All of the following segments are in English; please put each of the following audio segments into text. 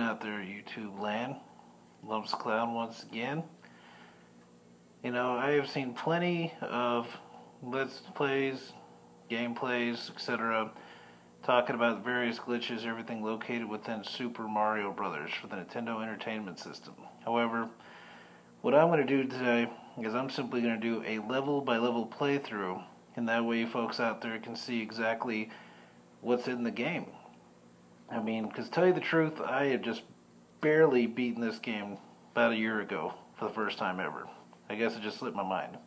out there, YouTube land? Lumpz Clown once again. You know, I have seen plenty of Let's Plays, gameplays, etc. talking about various glitches, everything located within Super Mario Brothers for the Nintendo Entertainment System. However, what I'm going to do today is I'm simply going to do a level-by-level playthrough, and that way you folks out there can see exactly what's in the game. I mean, because to tell you the truth, I had just barely beaten this game about a year ago for the first time ever. I guess it just slipped my mind.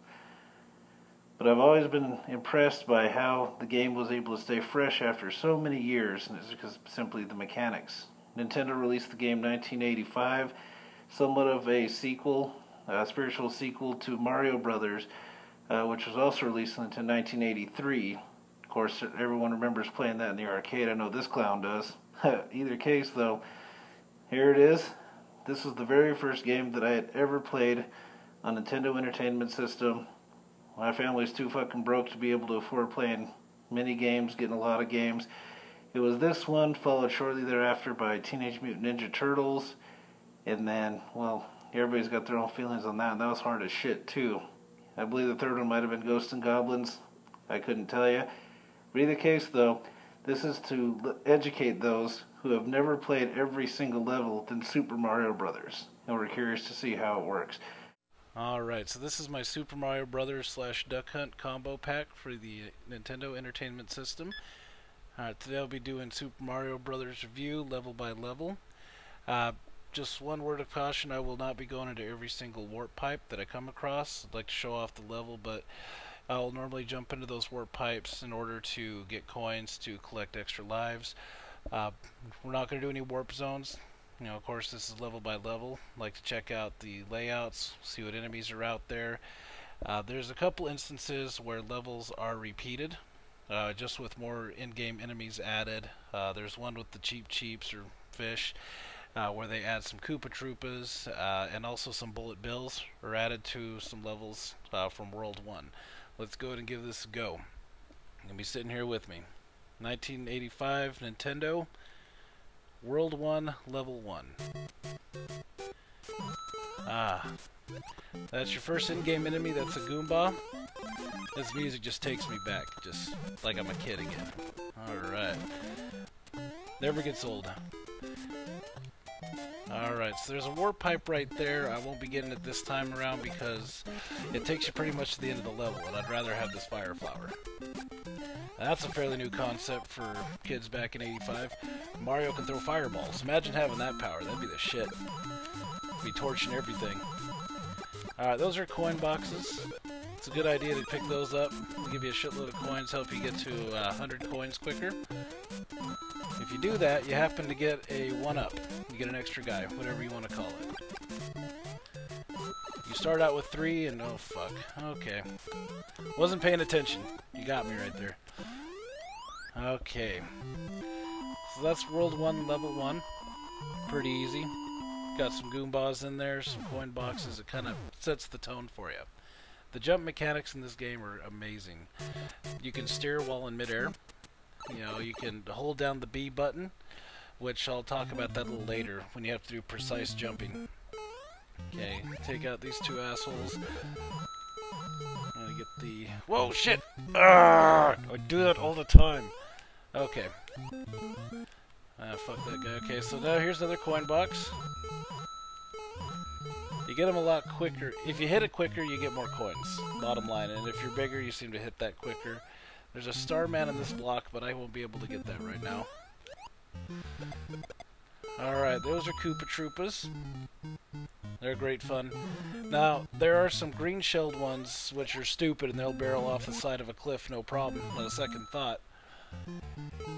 But I've always been impressed by how the game was able to stay fresh after so many years, and it's because simply the mechanics. Nintendo released the game in 1985, somewhat of a sequel, a spiritual sequel to Mario Brothers, which was also released in 1983. Of course, everyone remembers playing that in the arcade. I know this clown does. Either case, though, here it is. This was the very first game that I had ever played on Nintendo Entertainment System. My family's too fucking broke to be able to afford playing mini games, getting a lot of games. It was this one, followed shortly thereafter by Teenage Mutant Ninja Turtles, and then, well, everybody's got their own feelings on that, and that was hard as shit, too. I believe the third one might have been Ghosts and Goblins. I couldn't tell you. But either case, though, this is to educate those who have never played every single level in Super Mario Brothers, and we're curious to see how it works. Alright, so this is my Super Mario Brothers / Duck Hunt combo pack for the Nintendo Entertainment System. Alright, today I'll be doing Super Mario Brothers review level by level. Just one word of caution, I will not be going into every single warp pipe that I come across. I'd like to show off the level, but I'll normally jump into those warp pipes in order to get coins to collect extra lives. We're not going to do any warp zones. You know, of course, this is level by level. I'd like to check out the layouts, see what enemies are out there. There's a couple instances where levels are repeated, just with more in-game enemies added. There's one with the Cheeps or fish, where they add some Koopa Troopas, and also some Bullet Bills are added to some levels from World 1. Let's go ahead and give this a go. You're going to be sitting here with me. 1985 Nintendo, World 1, Level 1. That's your first in-game enemy. That's a Goomba. This music just takes me back, just like I'm a kid again. Alright. Never gets old. Alright, so there's a warp pipe right there. I won't be getting it this time around because it takes you pretty much to the end of the level, and I'd rather have this fire flower. That's a fairly new concept for kids back in '85. Mario can throw fireballs. Imagine having that power. That'd be the shit. Be torching everything. Alright, those are coin boxes. It's a good idea to pick those up. They'll give you a shitload of coins, help you get to 100 coins quicker. If you do that, you happen to get a 1-up. You get an extra guy, whatever you want to call it. You start out with 3 and oh fuck. Okay. Wasn't paying attention. You got me right there. Okay. So that's World 1, Level 1. Pretty easy. Got some Goombas in there, some coin boxes. It kind of sets the tone for you. The jump mechanics in this game are amazing. You can steer while in midair. You know, you can hold down the B button, which I'll talk about that a little later when you have to do precise jumping. Okay, take out these two assholes. I'm gonna get the... Whoa, shit! I do that all the time. Okay. Fuck that guy. Okay, so now here's another coin box. You get them a lot quicker. If you hit it quicker, you get more coins. Bottom line. And if you're bigger, you seem to hit that quicker. There's a Starman in this block, but I won't be able to get that right now. Alright, those are Koopa Troopas. They're great fun. Now, there are some green-shelled ones which are stupid and they'll barrel off the side of a cliff, no problem, on a second thought.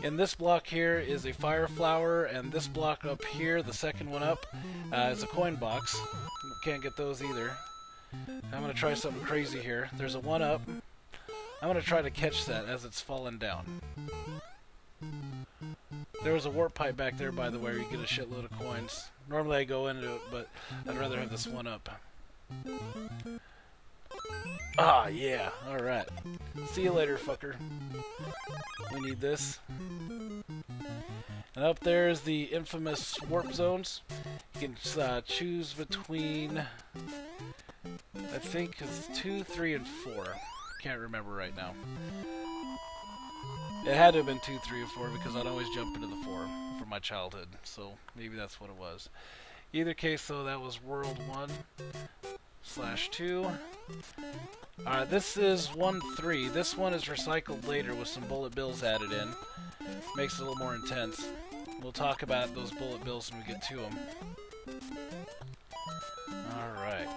In this block here is a fire flower, and this block up here, the second one up, is a coin box. Can't get those either. I'm going to try something crazy here. There's a 1-up. I'm going to try to catch that as it's falling down. There was a warp pipe back there, by the way, where you get a shitload of coins. Normally I go into it, but I'd rather have this 1-up. Ah, yeah. Alright. See you later, fucker. We need this. And up there is the infamous warp zones. You can choose between, I think it's 2, 3, and 4. Can't remember right now. It had to have been 2, 3, or 4 because I'd always jump into the 4 from my childhood. So maybe that's what it was. Either case, though, that was World 1/2. Alright, this is 1-3. This one is recycled later with some bullet bills added in. Makes it a little more intense. We'll talk about those bullet bills when we get to them. Alright.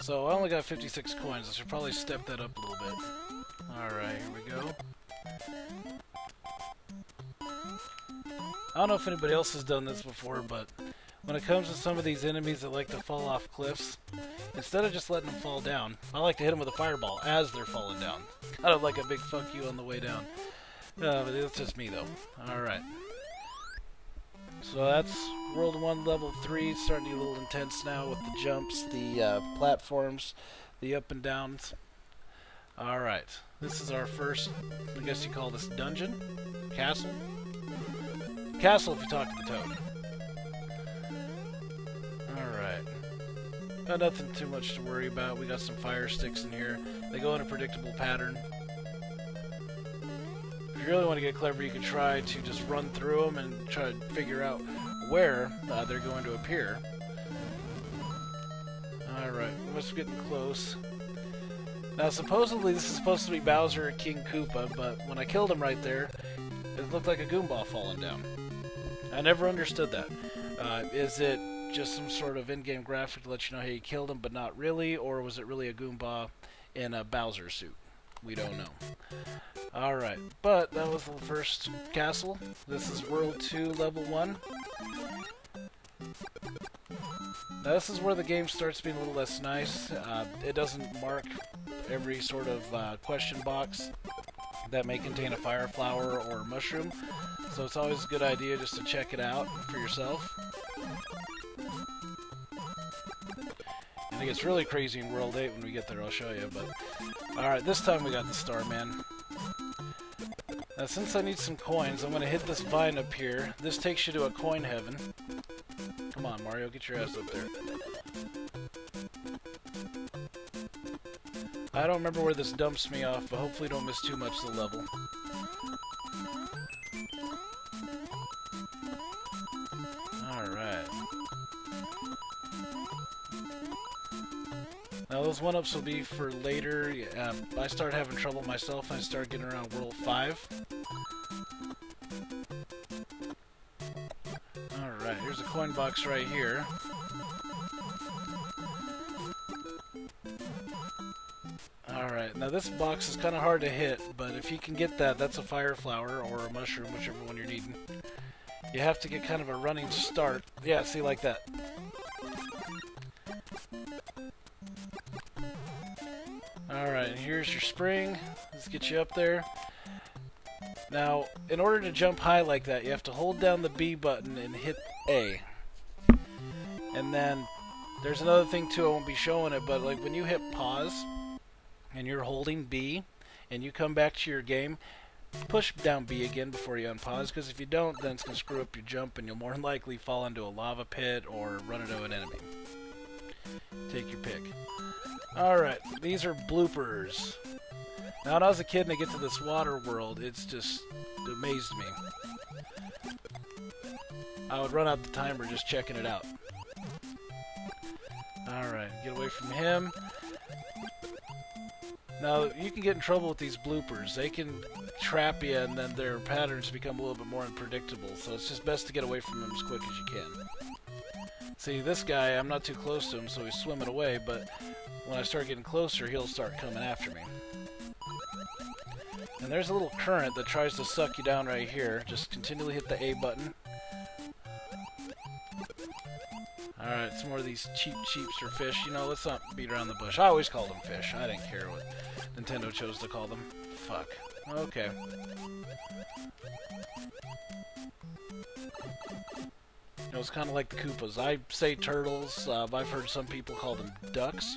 So I only got 56 coins. I should probably step that up a little bit. Alright, here we go. I don't know if anybody else has done this before, but when it comes to some of these enemies that like to fall off cliffs, instead of just letting them fall down, I like to hit them with a fireball as they're falling down. Kind of like a big fuck you on the way down. But it's just me, though. Alright. So that's World 1, Level 3. Starting to get a little intense now with the jumps, the platforms, the up and downs. Alright. This is our first, I guess you call this dungeon? Castle? Castle if you talk to the toad. Alright. Got nothing too much to worry about. We got some fire sticks in here. They go in a predictable pattern. If you really want to get clever, you can try to just run through them and try to figure out where they're going to appear. Alright, we must be getting close. Now, supposedly this is supposed to be Bowser or King Koopa, but when I killed him right there, it looked like a Goomball falling down. I never understood that. Is it just some sort of in-game graphic to let you know, hey, you killed him, but not really? Or was it really a Goomba in a Bowser suit? We don't know. Alright, but that was the first castle. This is World 2, Level 1. Now this is where the game starts being a little less nice. It doesn't mark every sort of question box that may contain a fire flower or a mushroom. So it's always a good idea just to check it out for yourself. And it gets really crazy in World 8 when we get there, I'll show you. But alright, this time we got the Starman. Now since I need some coins, I'm going to hit this vine up here. This takes you to a coin heaven. Come on, Mario, get your ass up there. I don't remember where this dumps me off, but hopefully don't miss too much of the level. Alright. Now those 1-ups will be for later. I started having trouble myself and I started getting around World 5. Alright, here's a coin box right here. Alright, now this box is kind of hard to hit, but if you can get that, that's a fire flower or a mushroom, whichever one you're needing. You have to get kind of a running start. Yeah, see, like that. Alright, here's your spring. Let's get you up there. Now, in order to jump high like that, you have to hold down the B button and hit A. And then, there's another thing too, I won't be showing it, but like when you hit pause, and you're holding B, and you come back to your game, push down B again before you unpause, because if you don't, then it's going to screw up your jump, and you'll more than likely fall into a lava pit or run into an enemy. Take your pick. Alright, these are bloopers. Now, when I was a kid and I get to this water world, it's just amazed me. I would run out the timer just checking it out. Alright, get away from him. Now, you can get in trouble with these bloopers. They can trap you, and then their patterns become a little bit more unpredictable, so it's just best to get away from them as quick as you can. See, this guy, I'm not too close to him, so he's swimming away, but when I start getting closer, he'll start coming after me. And there's a little current that tries to suck you down right here. Just continually hit the A button. Alright, some more of these cheeps or fish. You know, let's not beat around the bush. I always called them fish. I didn't care what Nintendo chose to call them. Fuck. Okay. You know, it's kind of like the Koopas. I say turtles. I've heard some people call them ducks.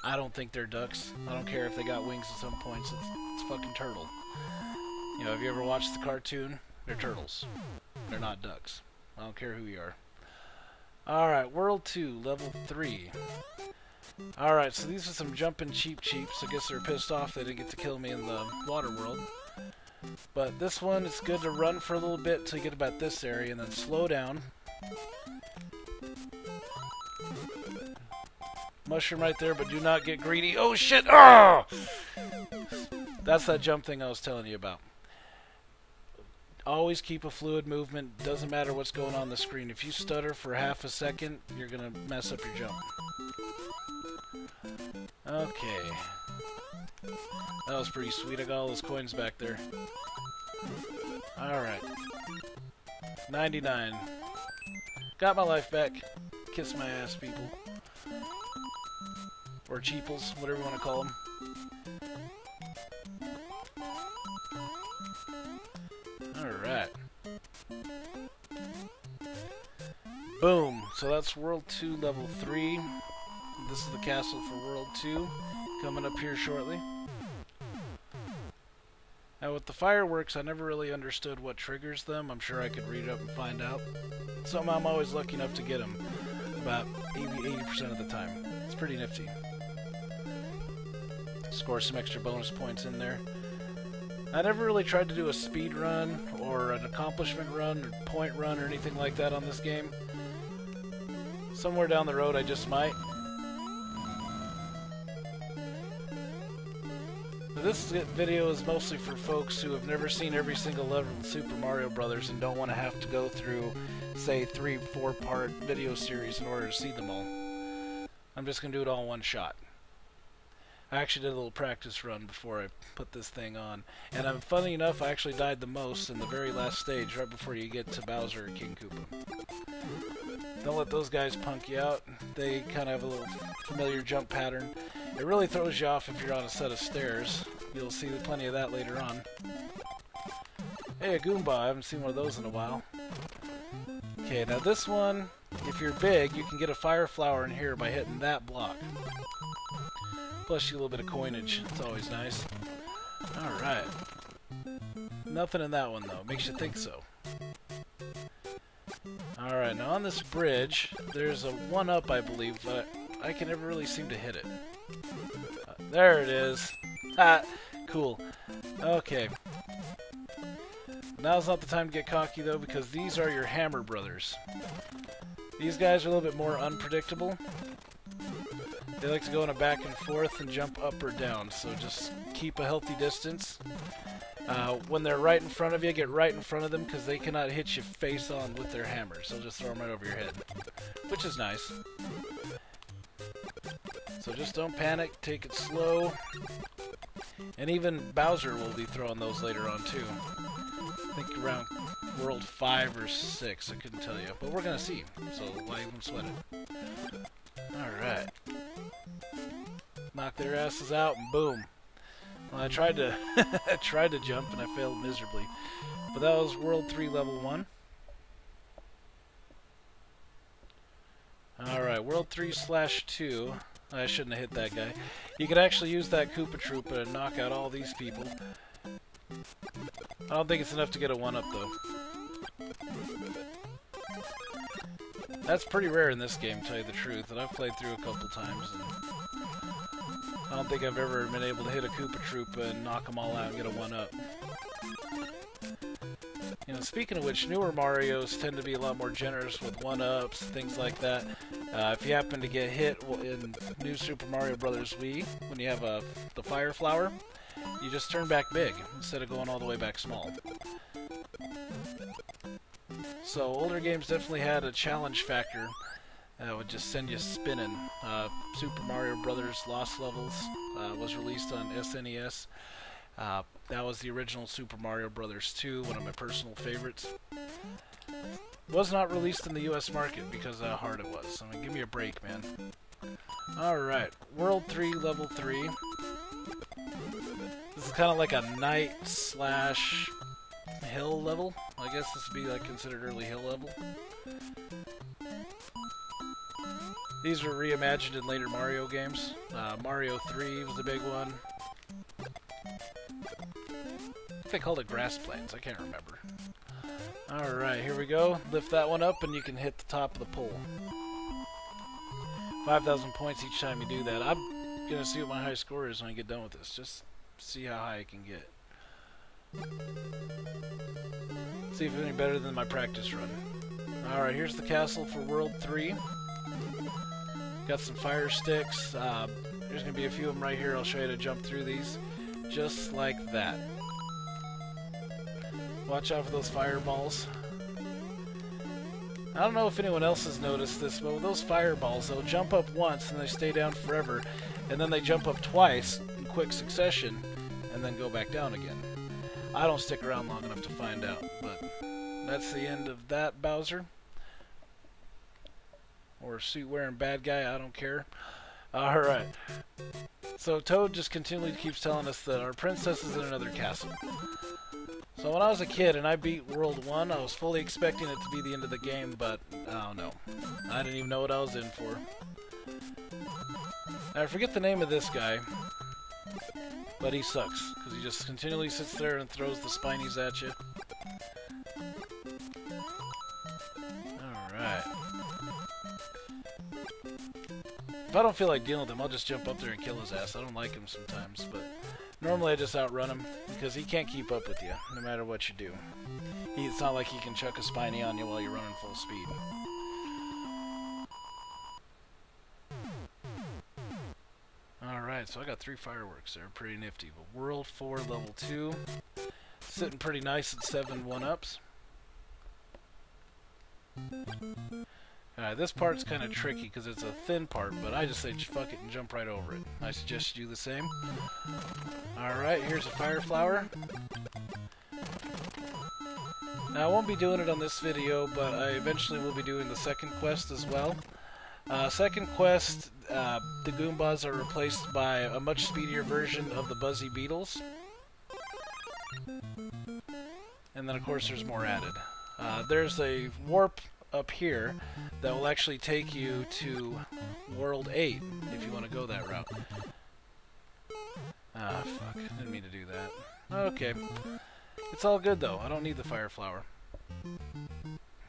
I don't think they're ducks. I don't care if they got wings at some points. It's fucking turtle. You know, have you ever watched the cartoon? They're turtles. They're not ducks. I don't care who you are. Alright, World 2, Level 3. Alright, so these are some jumping cheeps. I guess they're pissed off they didn't get to kill me in the water world. But this one, it's good to run for a little bit till you get about this area and then slow down. Mushroom right there, but do not get greedy. Oh shit! Oh! That's that jump thing I was telling you about. Always keep a fluid movement. Doesn't matter what's going on the screen. If you stutter for half a second, you're gonna mess up your jump. Okay. That was pretty sweet. I got all those coins back there. Alright. 99. Got my life back. Kiss my ass, people. Or cheeples, whatever you want to call them. Alright. Boom. So that's World 2, Level 3. This is the castle for World 2. Coming up here shortly. Now with the fireworks, I never really understood what triggers them. I'm sure I could read up and find out. Somehow I'm always lucky enough to get them. About 80% of the time. It's pretty nifty. Score some extra bonus points in there. I never really tried to do a speed run or an accomplishment run or point run or anything like that on this game. Somewhere down the road I just might. But this video is mostly for folks who have never seen every single level of Super Mario Brothers and don't want to have to go through, say, 3-4 part video series in order to see them all. I'm just going to do it all in one shot. I actually did a little practice run before I put this thing on. And funny enough, I actually died the most in the very last stage, right before you get to Bowser or King Koopa. Don't let those guys punk you out. They kind of have a little familiar jump pattern. It really throws you off if you're on a set of stairs. You'll see plenty of that later on. Hey, a Goomba. I haven't seen one of those in a while. Okay, now this one, if you're big, you can get a fire flower in here by hitting that block. Plus you a little bit of coinage. It's always nice. Alright. Nothing in that one, though. Makes you think so. Alright, now on this bridge, there's a 1-up, I believe, but I can never really seem to hit it. There it is. Ha! Cool. Okay. Now's not the time to get cocky, though, because these are your Hammer Brothers. These guys are a little bit more unpredictable. They like to go in a back and forth and jump up or down, so just keep a healthy distance. When they're right in front of you, get right in front of them, because they cannot hit you face on with their hammers. They'll just throw them right over your head, which is nice. So just don't panic, take it slow. And even Bowser will be throwing those later on, too. I think around World 5 or 6, I couldn't tell you. But we're going to see, so why even sweat it? Alright. Knock their asses out and boom. Well, I tried to jump and I failed miserably. But that was World 3 Level 1. Alright, World 3/2. I shouldn't have hit that guy. You could actually use that Koopa Troopa and knock out all these people. I don't think it's enough to get a 1-up though. That's pretty rare in this game, to tell you the truth, and I've played through a couple times, and I don't think I've ever been able to hit a Koopa Troopa and knock them all out and get a 1-up. You know, speaking of which, newer Marios tend to be a lot more generous with 1-ups, things like that. If you happen to get hit in New Super Mario Bros. Wii, when you have the Fire Flower, you just turn back big, instead of going all the way back small. So, older games definitely had a challenge factor that would just send you spinning. Super Mario Bros. Lost Levels was released on SNES. That was the original Super Mario Bros. 2, one of my personal favorites. Was not released in the US market because of how hard it was. I mean, give me a break, man. Alright, World 3, Level 3. This is kind of like a night/hill level. I guess this would be like considered early hill level. These were reimagined in later Mario games. Mario 3 was a big one. think they called it grass plains. I can't remember. Alright, here we go. Lift that one up and you can hit the top of the pole. 5,000 points each time you do that. I'm going to see what my high score is when I get done with this. Just see how high I can get. See if it's any better than my practice run. Alright, here's the castle for World 3. Got some fire sticks. There's going to be a few of them right here. I'll show you how to jump through these. Just like that. Watch out for those fireballs. I don't know if anyone else has noticed this, but with those fireballs, they'll jump up once and they stay down forever, and then they jump up twice in quick succession, and then go back down again. I don't stick around long enough to find out, but that's the end of that Bowser. Or suit-wearing bad guy, I don't care. Alright. So Toad just continually keeps telling us that our princess is in another castle. So when I was a kid and I beat World 1, I was fully expecting it to be the end of the game, but oh no. I didn't even know what I was in for. I forget the name of this guy, but he sucks, because he just continually sits there and throws the spinies at you. Alright. If I don't feel like dealing with him, I'll just jump up there and kill his ass. I don't like him sometimes, but normally I just outrun him, because he can't keep up with you, no matter what you do. It's not like he can chuck a spiny on you while you're running full speed. Alright, so I got 3 fireworks there, pretty nifty. But World 4, Level 2, sitting pretty nice at 7 1-ups. Alright, this part's kind of tricky because it's a thin part, but I just say fuck it and jump right over it. I suggest you do the same. Alright, here's a fire flower. Now I won't be doing it on this video, but I eventually will be doing the second quest as well. Second quest, the Goombas are replaced by a much speedier version of the Buzzy Beetles. And then of course there's more added. There's a warp up here that will actually take you to World 8 if you want to go that route. Ah, fuck. Didn't mean to do that. Okay. It's all good though. I don't need the fire flower.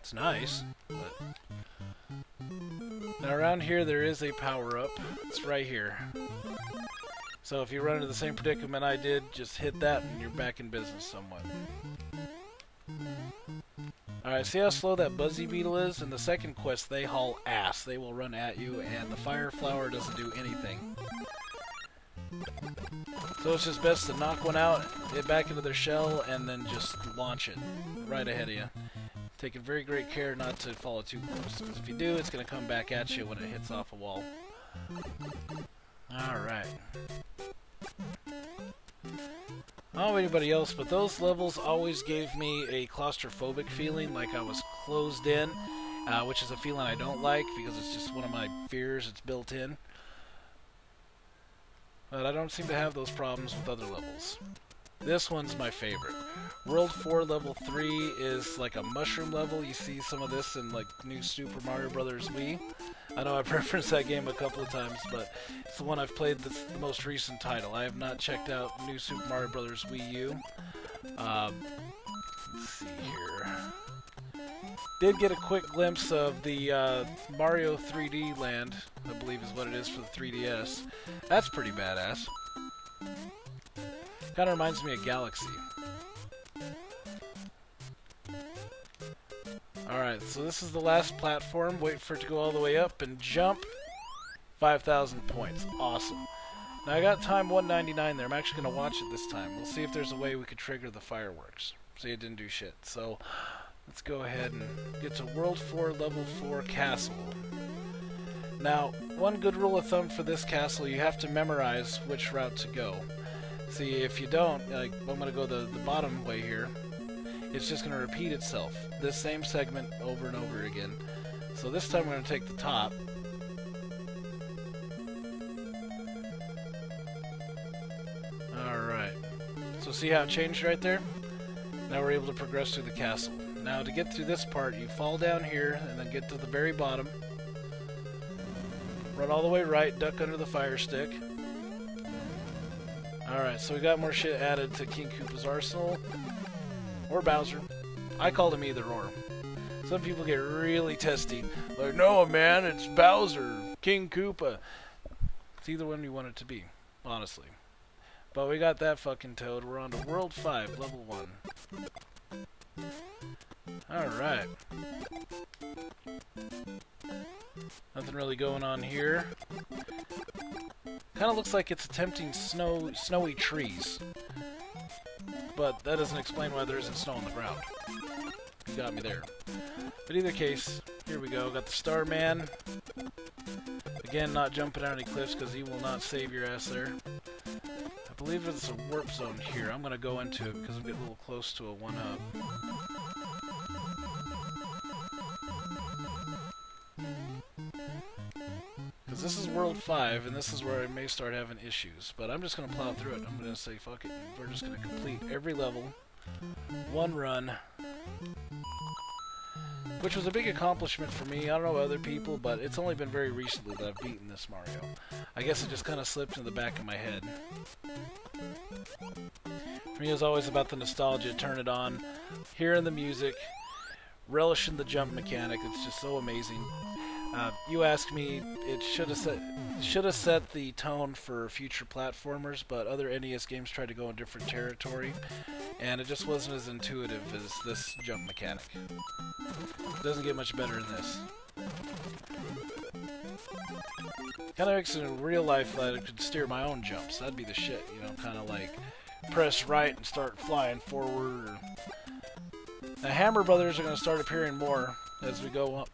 It's nice, but... Now around here there is a power-up. It's right here. So if you run into the same predicament I did, just hit that and you're back in business somewhat. Alright, see how slow that Buzzy Beetle is? In the second quest, they haul ass. They will run at you, and the fire flower doesn't do anything. So it's just best to knock one out, get back into their shell, and then just launch it right ahead of you. Taking very great care not to follow too close, because if you do, it's going to come back at you when it hits off a wall. Alright. I don't know anybody else, but those levels always gave me a claustrophobic feeling, like I was closed in, which is a feeling I don't like, because it's just one of my fears. It's built in. But I don't seem to have those problems with other levels. This one's my favorite. World 4 Level 3 is like a mushroom level. You see some of this in like new Super Mario Bros. Wii. I know I've referenced that game a couple of times, but it's the one I've played that's the most recent title. I have not checked out new Super Mario Bros. Wii U. Let's see here. Did get a quick glimpse of the Mario 3D Land, I believe is what it is for the 3DS. That's pretty badass. Kind of reminds me of Galaxy. Alright, so this is the last platform. Wait for it to go all the way up and jump. 5,000 points. Awesome. Now I got time 199 there. I'm actually going to watch it this time. We'll see if there's a way we could trigger the fireworks. See, it didn't do shit. So, let's go ahead and get to World 4 Level 4 Castle. Now, one good rule of thumb for this castle, you have to memorize which route to go. See, if you don't, like, I'm going to go the bottom way here, it's just going to repeat itself. This same segment over and over again. So this time we're going to take the top. Alright. So see how it changed right there? Now we're able to progress through the castle. Now to get through this part, you fall down here and then get to the very bottom. Run all the way right, duck under the fire stick. Alright, so we got more shit added to King Koopa's arsenal. Or Bowser. I called him either or. Some people get really testy. Like, no man, it's Bowser, King Koopa. It's either one you want it to be, honestly. But we got that fucking toad. We're on to World 5, Level 1. Alright. Nothing really going on here. Kind of looks like it's attempting snowy trees. But that doesn't explain why there isn't snow on the ground. You got me there. But either case, here we go. Got the Starman. Again, not jumping out any cliffs because he will not save your ass there. I believe there's a warp zone here. I'm going to go into it because I'm getting a little close to a 1-up. Because this is World 5, and this is where I may start having issues. But I'm just going to plow through it. I'm going to say, fuck it. We're just going to complete every level. One run. Which was a big accomplishment for me. I don't know about other people, but it's only been very recently that I've beaten this Mario. I guess it just kind of slipped in the back of my head. For me, it was always about the nostalgia. Turn it on, hearing the music, relishing the jump mechanic. It's just so amazing. You ask me, it should have set the tone for future platformers, but other NES games tried to go in different territory, and it just wasn't as intuitive as this jump mechanic. It doesn't get much better than this. Kind of makes it in real life that I could steer my own jumps. That'd be the shit, you know, kind of like press right and start flying forward. Now, Hammer Brothers are going to start appearing more as we go on.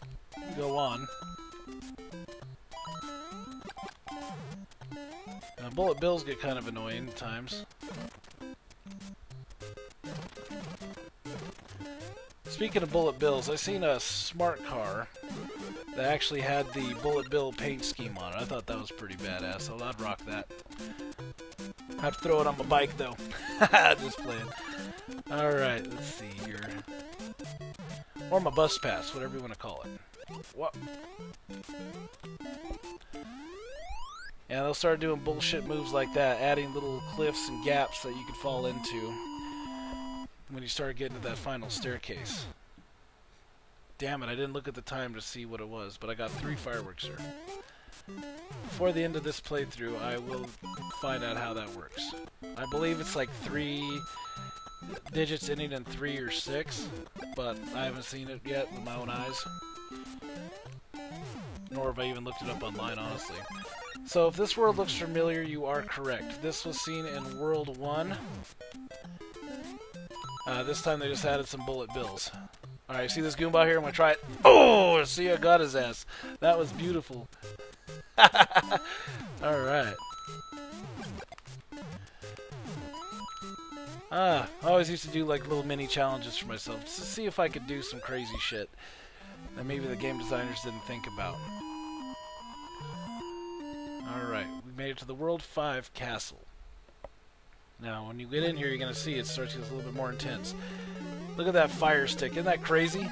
Bullet bills get kind of annoying at times. Speaking of bullet bills, I seen a smart car that actually had the bullet bill paint scheme on it. I thought that was pretty badass, so I'd rock that. I have to throw it on my bike though. Just playing. Alright, let's see here. Or my bus pass, whatever you want to call it. What? Yeah, they'll start doing bullshit moves like that, adding little cliffs and gaps that you could fall into when you start getting to that final staircase. Damn it, I didn't look at the time to see what it was, but I got 3 fireworks here. Before the end of this playthrough, I will find out how that works. I believe it's like 3 digits ending in 3 or 6, but I haven't seen it yet with my own eyes. Nor have I even looked it up online, honestly. So if this world looks familiar, you are correct. This was seen in World 1. This time they just added some bullet bills. Alright, see this Goomba here? I'm gonna try it. Oh! See, I got his ass. That was beautiful. Alright. I always used to do like little mini challenges for myself just to see if I could do some crazy shit that maybe the game designers didn't think about. Alright, we made it to the World 5 castle. Now, when you get in here, you're going to see it starts to get a little bit more intense. Look at that fire stick. Isn't that crazy?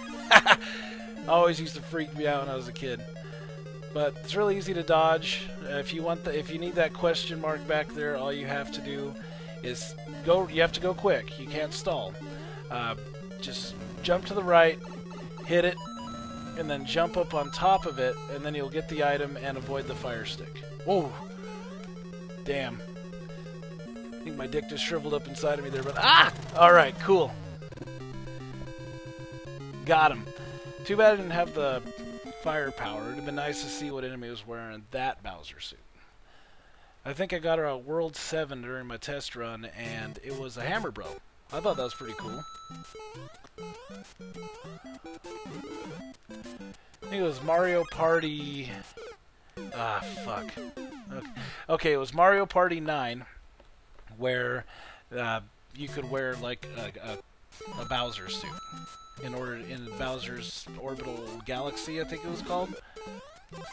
Always used to freak me out when I was a kid. But it's really easy to dodge. If you need that question mark back there, all you have to do is go. You have to go quick. You can't stall. Just jump to the right, hit it, and then jump up on top of it, and then you'll get the item and avoid the fire stick. Whoa! Damn. I think my dick just shriveled up inside of me there, but ah! Alright, cool. Got him. Too bad I didn't have the firepower. It would have been nice to see what enemy was wearing that Bowser suit. I think I got her at World 7 during my test run, and it was a Hammer Bro. I thought that was pretty cool. I think it was Mario Party... Ah, fuck. Okay, it was Mario Party 9, where you could wear, like, a Bowser suit. In Bowser's Orbital Galaxy, I think it was called.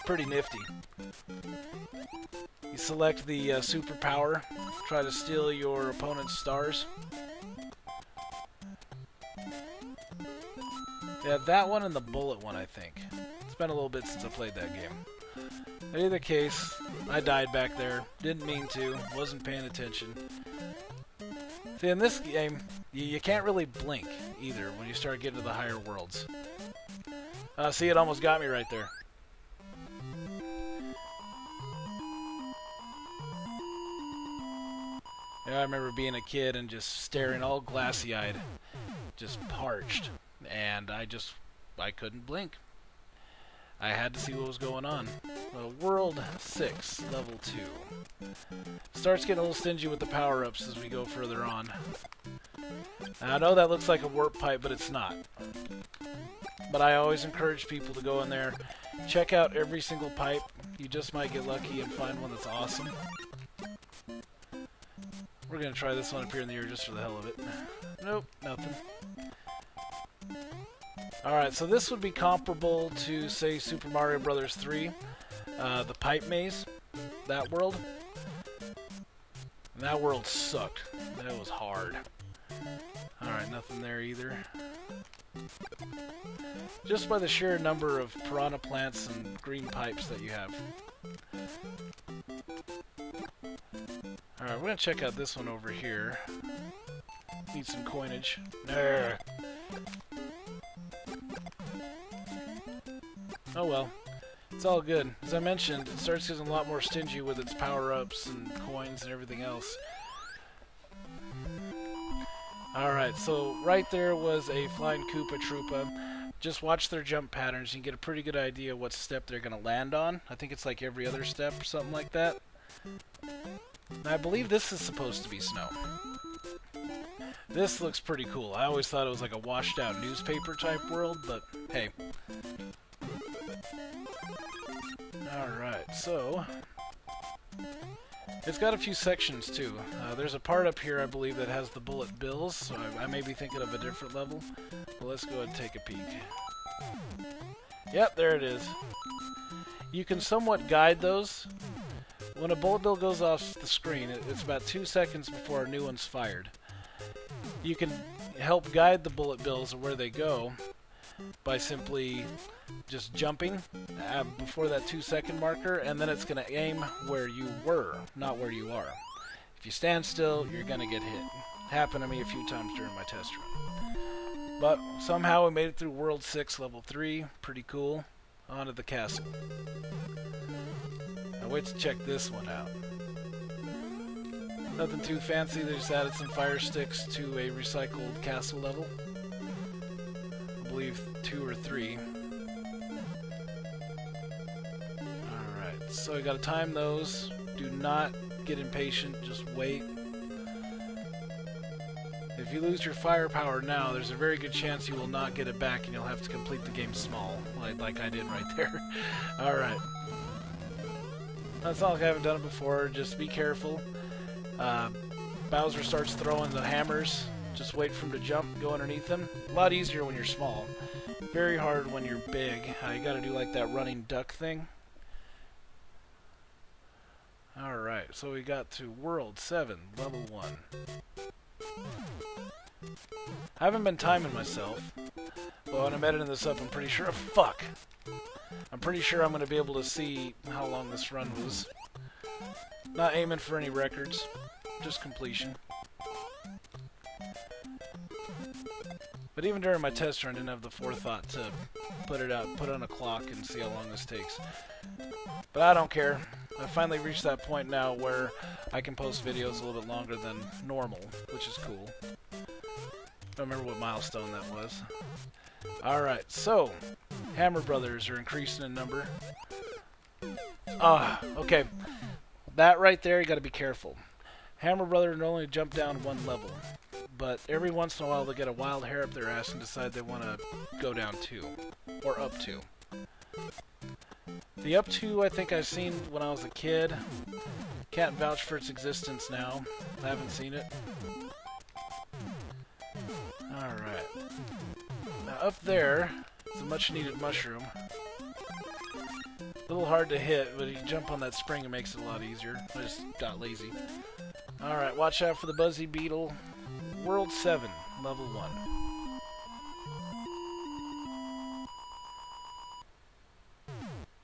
Pretty nifty. You select the superpower, try to steal your opponent's stars. Yeah, that one and the bullet one, I think. It's been a little bit since I played that game. In either case, I died back there. Didn't mean to. Wasn't paying attention. See, in this game, you can't really blink either when you start getting to the higher worlds. See, it almost got me right there. Yeah, I remember being a kid and just staring all glassy-eyed, just parched, and I couldn't blink. I had to see what was going on. World 6, level 2. Starts getting a little stingy with the power-ups as we go further on. Now, I know that looks like a warp pipe, but it's not. But I always encourage people to go in there, check out every single pipe. You just might get lucky and find one that's awesome. We're going to try this one up here in the air just for the hell of it. Nope, nothing. Alright, so this would be comparable to, say, Super Mario Bros. 3. The pipe maze. That world. And that world sucked. That was hard. Alright, nothing there either. Just by the sheer number of piranha plants and green pipes that you have. Alright, we're going to check out this one over here. Need some coinage. There. Oh well. It's all good. As I mentioned, it starts getting a lot more stingy with its power-ups and coins and everything else. Alright, so right there was a flying Koopa Troopa. Just watch their jump patterns. You can get a pretty good idea what step they're going to land on. I think it's like every other step or something like that. And I believe this is supposed to be snow. This looks pretty cool. I always thought it was like a washed out newspaper type world, but hey. Alright, so it's got a few sections too. There's a part up here I believe that has the bullet bills, so I may be thinking of a different level. But let's go ahead and take a peek. Yep, there it is. You can somewhat guide those. When a bullet bill goes off the screen, it's about 2 seconds before a new one's fired. You can help guide the bullet bills where they go by simply just jumping before that 2-second marker, and then it's going to aim where you were, not where you are. If you stand still, you're going to get hit. Happened to me a few times during my test run. But somehow we made it through World 6, Level 3. Pretty cool. On to the castle. Now wait to check this one out. Nothing too fancy, they just added some fire sticks to a recycled castle level. I believe 2 or 3. Alright, so you gotta time those. Do not get impatient, just wait. If you lose your firepower now, there's a very good chance you will not get it back and you'll have to complete the game small, like I did right there. Alright. That's not like I haven't done it before, just be careful. Bowser starts throwing the hammers. Just wait for him to jump, go underneath them. A lot easier when you're small. Very hard when you're big. You gotta do like that running duck thing. Alright, so we got to World 7, Level 1. I haven't been timing myself. But when I'm editing this up, I'm pretty sure... Fuck! I'm pretty sure I'm gonna be able to see how long this run was. Not aiming for any records. Just completion. But even during my test run, I didn't have the forethought to put on a clock and see how long this takes. But I don't care. I finally reached that point now where I can post videos a little bit longer than normal, which is cool. Don't remember what milestone that was. Alright, so Hammer Brothers are increasing in number. Okay. That right there, you gotta be careful. Hammer Brother can only jump down 1 level, but every once in a while they get a wild hair up their ass and decide they want to go down 2, or up 2. The up 2 I think I've seen when I was a kid. Can't vouch for its existence now. I haven't seen it. Alright. Now up there is a much needed mushroom. A little hard to hit, but if you jump on that spring it makes it a lot easier. I just got lazy. Alright, watch out for the Buzzy Beetle. World 7, Level 1.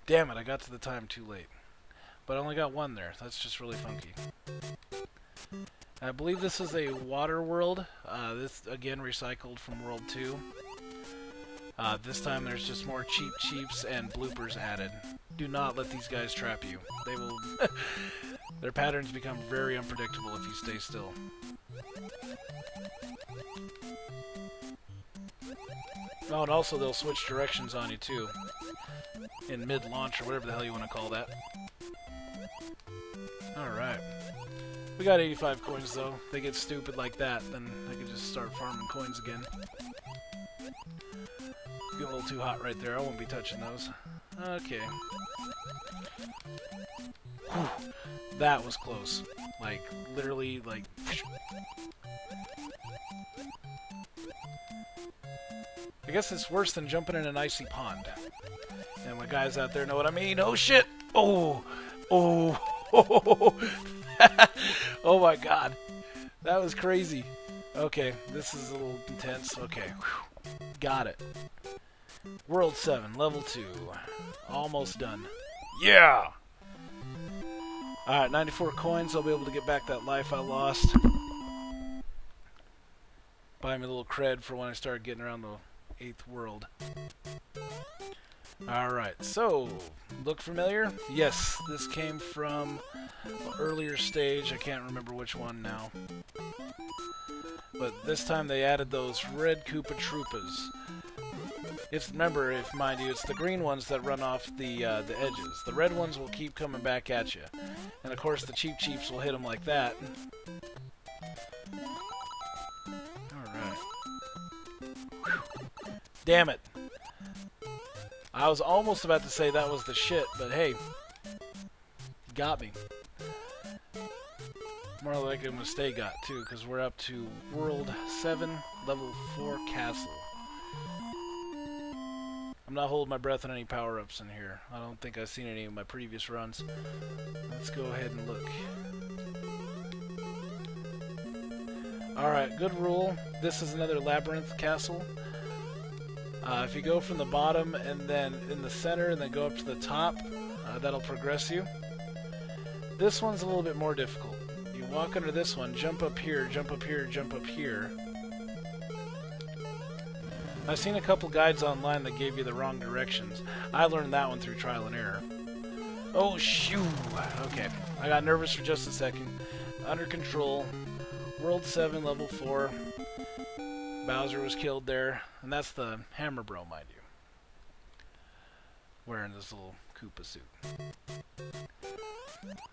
Damn it, I got to the time too late. but I only got one there. That's just really funky. I believe this is a water world. This, again, recycled from World 2. This time there's just more cheap cheeps and bloopers added. Do not let these guys trap you. They will... Their patterns become very unpredictable if you stay still. Oh, and also they'll switch directions on you, too. In mid-launch, or whatever the hell you want to call that. Alright. We got 85 coins, though. If they get stupid like that, then I can just start farming coins again. Get a little too hot right there. I won't be touching those. Okay. Whew. That was close. Like, literally, like... I guess it's worse than jumping in an icy pond. And my guys out there know what I mean. Oh, shit! Oh! Oh! Oh my god. That was crazy. Okay, this is a little intense. Okay. Whew. Got it. World 7, level 2. Almost done. Yeah! Alright, 94 coins. I'll be able to get back that life I lost. Buy me a little cred for when I start getting around the 8th world. Alright, so, look familiar? Yes, this came from an earlier stage. I can't remember which one now. But this time they added those red Koopa Troopas. It's, remember, if mind you, it's the green ones that run off the edges. The red ones will keep coming back at you. And of course the cheap cheeps will hit them like that. Alright. Damn it. I was almost about to say that was the shit, but hey. Got me. More like a mistake got, too, because we're up to World 7, Level 4 Castle. I'm not holding my breath on any power-ups in here. I don't think I've seen any of my previous runs. Let's go ahead and look. Alright, good rule. This is another labyrinth castle. If you go from the bottom and then in the center and then go up to the top, that'll progress you. This one's a little bit more difficult. You walk under this one, jump up here, jump up here, jump up here. I've seen a couple guides online that gave you the wrong directions. I learned that one through trial and error. Oh, shoo! Okay, I got nervous for just a second. Under control. World 7, Level 4. Bowser was killed there. And that's the Hammer Bro, mind you. Wearing this little Koopa suit.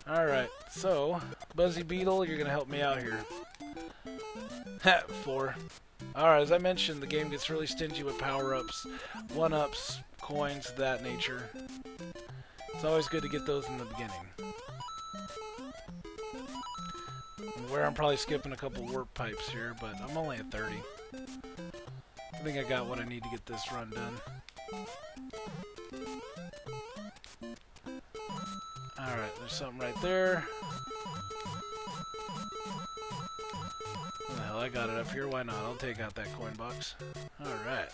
Alright, so, Buzzy Beetle, you're going to help me out here. 4. Alright, as I mentioned, the game gets really stingy with power-ups, 1-ups, coins, that nature. It's always good to get those in the beginning. And where I'm probably skipping a couple warp pipes here, but I'm only at 30. I think I got what I need to get this run done. Alright, there's something right there. What the hell, I got it up here, why not? I'll take out that coin box. Alright.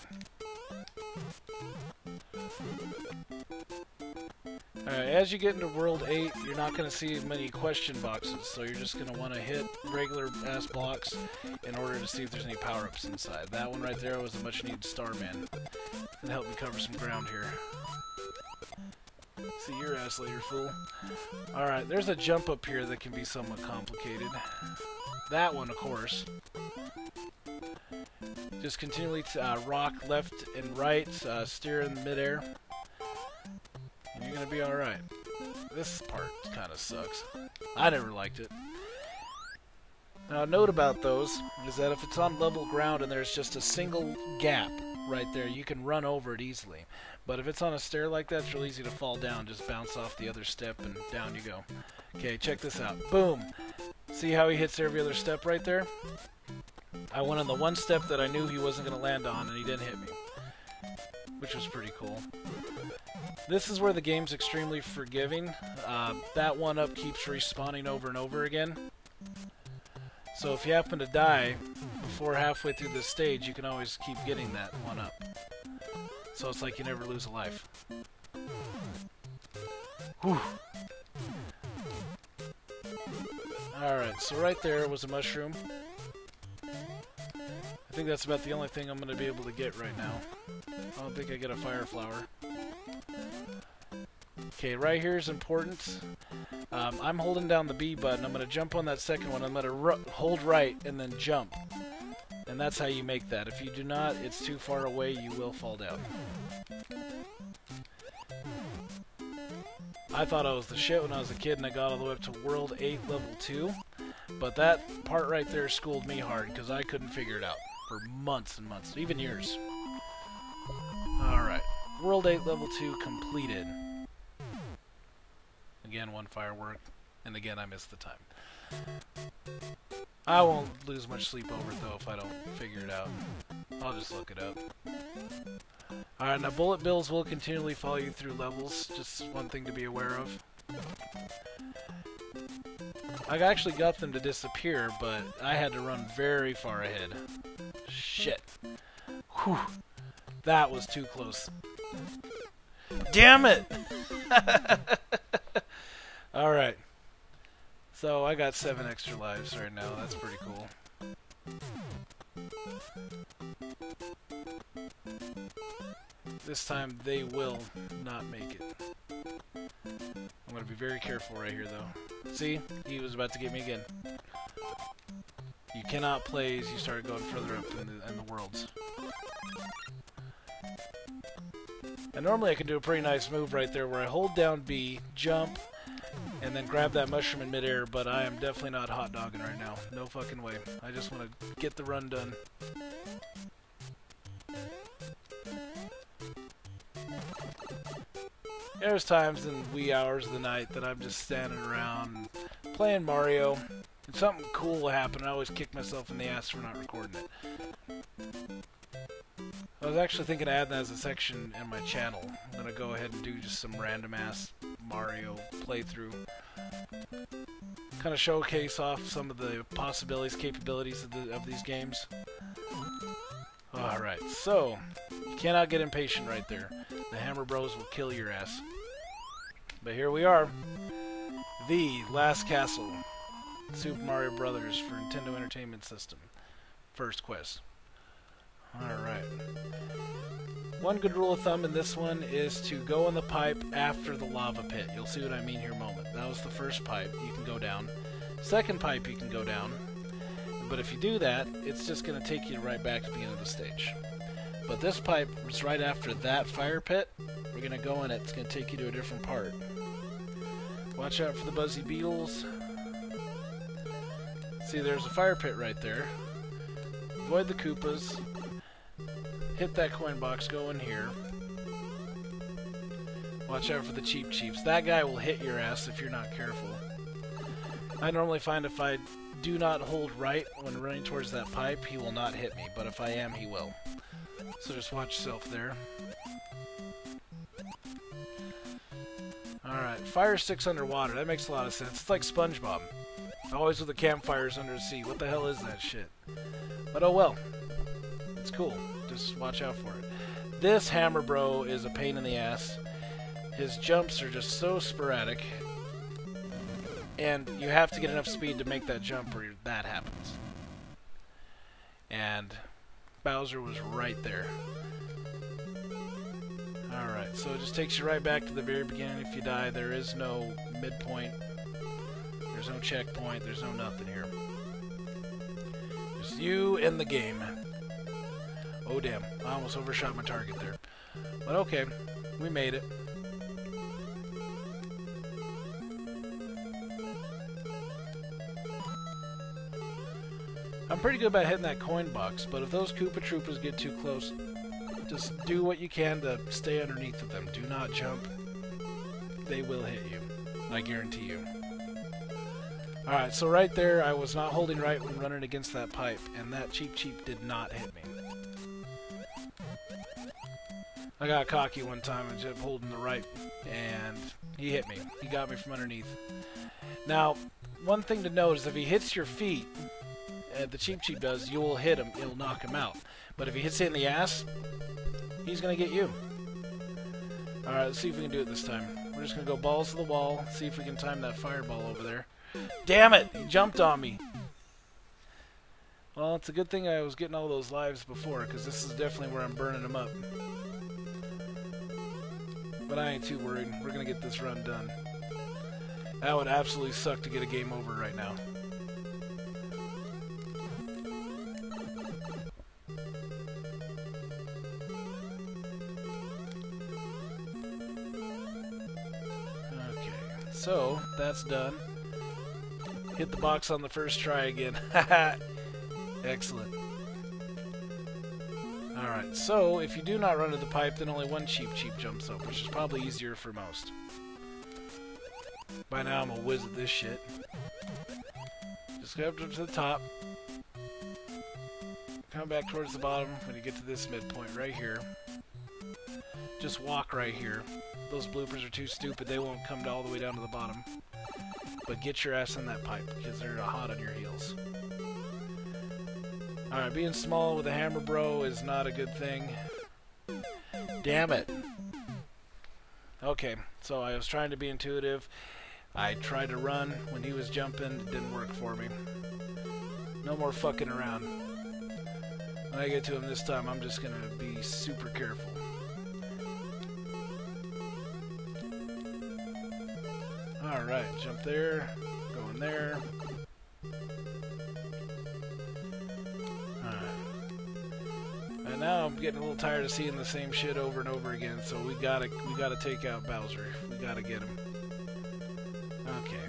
Alright, as you get into World 8, you're not going to see as many question boxes, so you're just going to want to hit regular-ass blocks in order to see if there's any power-ups inside. That one right there was a much-needed Starman. It's going to help me cover some ground here. See your ass later, fool. Alright, there's a jump up here that can be somewhat complicated. That one, of course. Just continually rock left and right, steer in midair. And you're going to be alright. This part kind of sucks. I never liked it. Now, a note about those is that if it's on level ground and there's just a single gap right there, you can run over it easily. But if it's on a stair like that, it's real easy to fall down. Just bounce off the other step and down you go. Okay, check this out. Boom! See how he hits every other step right there? I went on the one step that I knew he wasn't going to land on, and he didn't hit me. Which was pretty cool. This is where the game's extremely forgiving. That one-up keeps respawning over and over again. So if you happen to die before halfway through this stage, you can always keep getting that one-up. So it's like you never lose a life. Whew. Alright, so right there was a mushroom. I think that's about the only thing I'm going to be able to get right now. I don't think I get a fire flower. Okay, right here is important. I'm holding down the B button. I'm going to jump on that second one. I'm going to hold right and then jump. And that's how you make that. If you do not, it's too far away, you will fall down. I thought I was the shit when I was a kid and I got all the way up to World 8 Level 2. But that part right there schooled me hard because I couldn't figure it out for months and months, even years. Alright, World 8 Level 2 completed. Again, one firework, and again I missed the time. I won't lose much sleep over it though if I don't figure it out. I'll just look it up. Alright, now bullet bills will continually follow you through levels, just one thing to be aware of. I actually got them to disappear, but I had to run very far ahead. Shit. Whew. That was too close. Damn it! Alright. So I got 7 extra lives right now. That's pretty cool. This time they will not make it. I'm going to be very careful right here though. See? He was about to get me again. You cannot play as you start going further up in the worlds. And normally I can do a pretty nice move right there where I hold down B, jump, and then grab that mushroom in midair, but I am definitely not hot dogging right now. No fucking way. I just want to get the run done. There's times in wee hours of the night that I'm just standing around playing Mario, and something cool will happen, and I always kick myself in the ass for not recording it. I was actually thinking of adding that as a section in my channel. I'm going to go ahead and do just some random-ass Mario playthrough. Kind of showcase off some of the possibilities, capabilities of these games. Alright, so, you cannot get impatient right there. The Hammer Bros will kill your ass. But here we are. The Last Castle. Super Mario Brothers for Nintendo Entertainment System. First quest. Alright. One good rule of thumb in this one is to go in the pipe after the lava pit. You'll see what I mean here in a moment. That was the first pipe. You can go down. Second pipe you can go down. But if you do that, it's just going to take you right back to the beginning of the stage. But this pipe is right after that fire pit. We're going to go in it. It's going to take you to a different part. Watch out for the buzzy beetles. See, there's a fire pit right there. Avoid the Koopas. Hit that coin box, go in here. Watch out for the Cheep Cheeps. That guy will hit your ass if you're not careful. I normally find if I do not hold right when running towards that pipe, he will not hit me. But if I am, he will. So just watch yourself there. Alright, fire sticks underwater. That makes a lot of sense. It's like SpongeBob. Always with the campfires under the sea. What the hell is that shit? But oh well. It's cool. Just watch out for it. This Hammer Bro is a pain in the ass. His jumps are just so sporadic. And you have to get enough speed to make that jump or that happens. And Bowser was right there. Alright, so it just takes you right back to the very beginning. If you die, there is no midpoint. There's no checkpoint. There's no nothing here. Just you and the game. Oh damn, I almost overshot my target there. But okay, we made it. I'm pretty good about hitting that coin box, but if those Koopa Troopas get too close, just do what you can to stay underneath of them. Do not jump. They will hit you. I guarantee you. Alright, so right there, I was not holding right when running against that pipe, and that Cheep Cheep did not hit me. I got cocky one time and just holding the right, and he hit me. He got me from underneath. Now, one thing to note is if he hits your feet, the Cheep Cheep does, you will hit him. It'll knock him out. But if he hits you in the ass, he's going to get you. Alright, let's see if we can do it this time. We're just going to go balls to the wall, see if we can time that fireball over there. Damn it! He jumped on me. Well, it's a good thing I was getting all those lives before, because this is definitely where I'm burning them up. But I ain't too worried. We're going to get this run done. That would absolutely suck to get a game over right now. Okay, so that's done. Hit the box on the first try again. Excellent. Alright, so if you do not run to the pipe, then only one cheap jumps up, which is probably easier for most. By now I'm a whiz at this shit. Just go up to the top. Come back towards the bottom when you get to this midpoint right here. Just walk right here. Those bloopers are too stupid, they won't come all the way down to the bottom. But get your ass in that pipe, because they're hot on your heels. Alright, being small with a hammer bro is not a good thing. Damn it. Okay, so I was trying to be intuitive. I tried to run when he was jumping. It didn't work for me. No more fucking around. When I get to him this time, I'm just going to be super careful. Alright, jump there. Go in there. And now I'm getting a little tired of seeing the same shit over and over again, so we gotta take out Bowser. We gotta get him. Okay.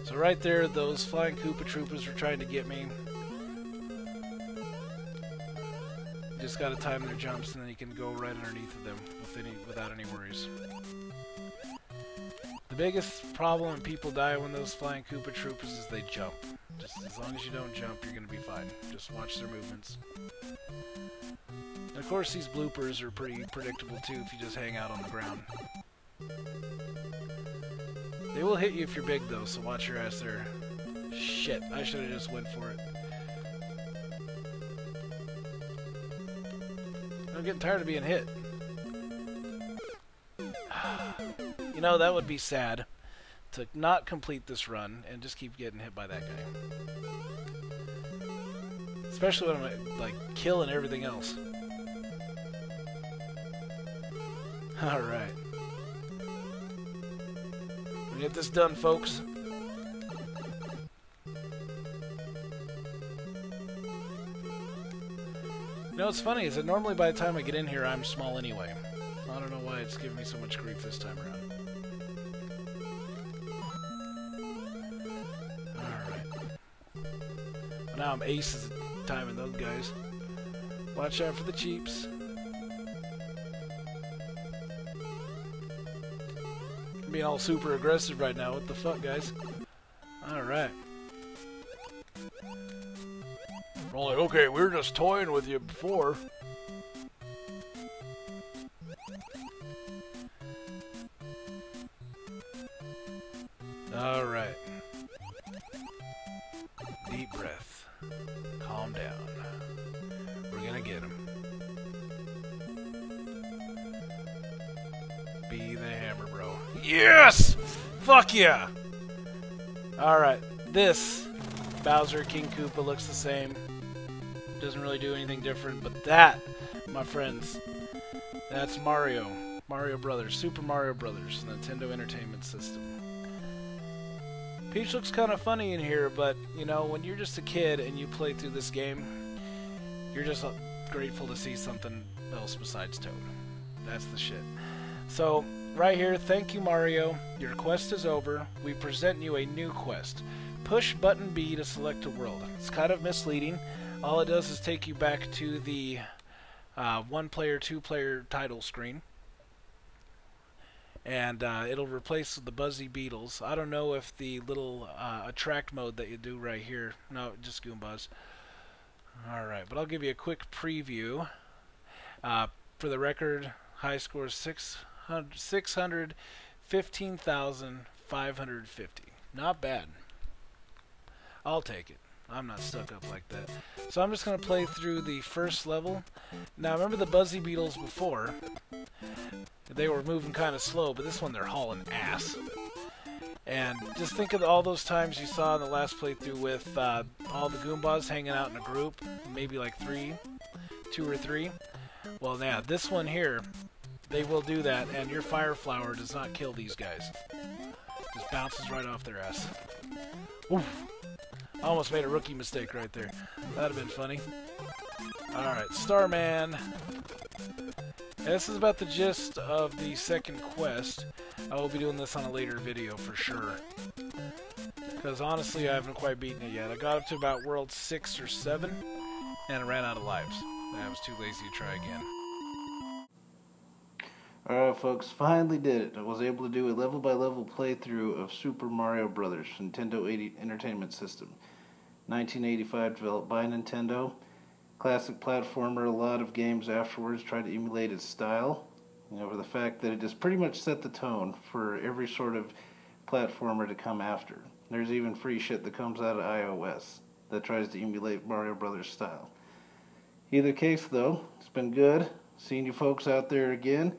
So right there, those flying Koopa Troopas are trying to get me. You just gotta time their jumps, and then you can go right underneath of them without any worries. The biggest problem when people die when those flying Koopa Troopas is they jump. Just as long as you don't jump, you're gonna be fine. Just watch their movements. And of course, these bloopers are pretty predictable too if you just hang out on the ground. They will hit you if you're big though, so watch your ass there. Shit, I should have just went for it. I'm getting tired of being hit. You know, that would be sad. To not complete this run and just keep getting hit by that guy. Especially when I'm like killing everything else. Alright. We'll get this done, folks. You know what's funny is that normally by the time I get in here I'm small anyway. I don't know why it's giving me so much grief this time around. Now I'm aces at timing those guys. Watch out for the cheaps. I'm being all super aggressive right now. What the fuck, guys? Alright. We're all like, okay, we were just toying with you before. Alright. Deep breath. Calm down. We're gonna get him. Be the hammer, bro. Yes! Fuck yeah! Alright, this Bowser King Koopa looks the same. Doesn't really do anything different, but that, my friends, that's Mario. Mario Brothers. Super Mario Brothers. Nintendo Entertainment System. Peach looks kind of funny in here, but, you know, when you're just a kid and you play through this game, you're just grateful to see something else besides Toad. That's the shit. So, right here, thank you, Mario. Your quest is over. We present you a new quest. Push button B to select a world. It's kind of misleading. All it does is take you back to the one-player, two-player title screen. And it'll replace the Buzzy Beetles. I don't know if the little attract mode that you do right here. No, just Goombas. Alright, but I'll give you a quick preview. For the record, high score is 615,550. Not bad. I'll take it. I'm not stuck up like that. So I'm just going to play through the first level. Now, remember the Buzzy Beetles before? They were moving kind of slow, but this one they're hauling ass. And just think of all those times you saw in the last playthrough with all the Goombas hanging out in a group, maybe like 2 or 3. Well, yeah, this one here, they will do that, and your Fire Flower does not kill these guys. Just bounces right off their ass. Oof. I almost made a rookie mistake right there. That'd have been funny. Alright, Starman. This is about the gist of the second quest. I will be doing this on a later video for sure. Because honestly, I haven't quite beaten it yet. I got up to about world 6 or 7, and I ran out of lives. And I was too lazy to try again. Alright folks, finally did it. I was able to do a level-by-level playthrough of Super Mario Bros. Nintendo Entertainment System. 1985, developed by Nintendo. Classic platformer. A lot of games afterwards tried to emulate its style. You know, for the fact that it just pretty much set the tone for every sort of platformer to come after. There's even free shit that comes out of iOS that tries to emulate Mario Brothers style. Either case though, it's been good seeing you folks out there again.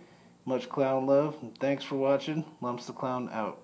Much clown love, and thanks for watching. Lumpz the Clown out.